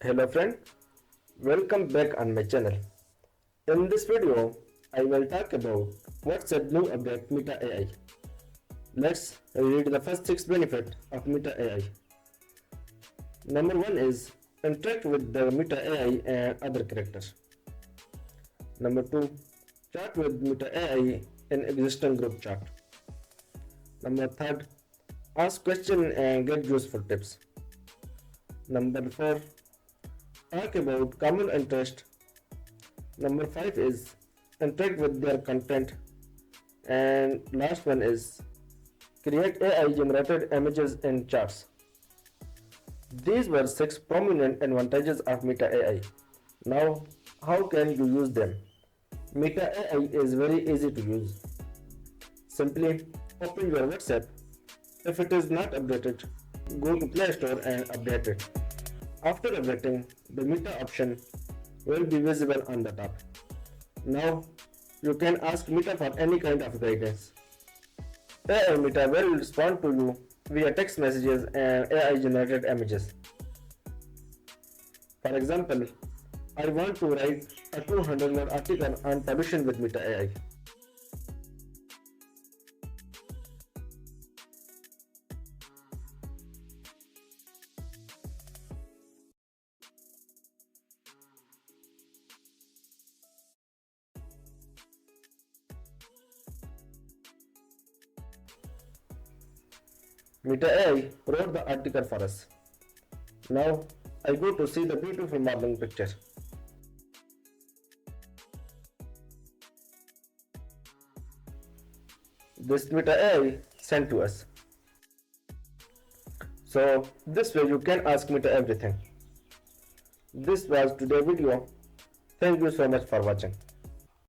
Hello friend, welcome back on my channel. In this video, I will talk about what's the new update Meta AI. Let's read the first 6 benefits of Meta AI. Number 1 is interact with the Meta AI and other characters. Number 2, chat with Meta AI in existing group chat. Number 3, ask questions and get useful tips. Number 4, talk about common interest. Number 5 is interact with their content. And last one is create AI generated images in charts. These were 6 prominent advantages of Meta AI. Now, how can you use them? Meta AI is very easy to use. Simply open your WhatsApp. If it is not updated, go to Play Store and update it. After updating, the Meta option will be visible on the top. Now, you can ask Meta for any kind of guidance. AI Meta will respond to you via text messages and AI generated images. For example, I want to write a 200-word article on pollution with Meta AI. Meta AI wrote the article for us. Now I go to see the beautiful modeling picture. This Meta AI sent to us. So this way you can ask Meta everything. This was today's video. Thank you so much for watching.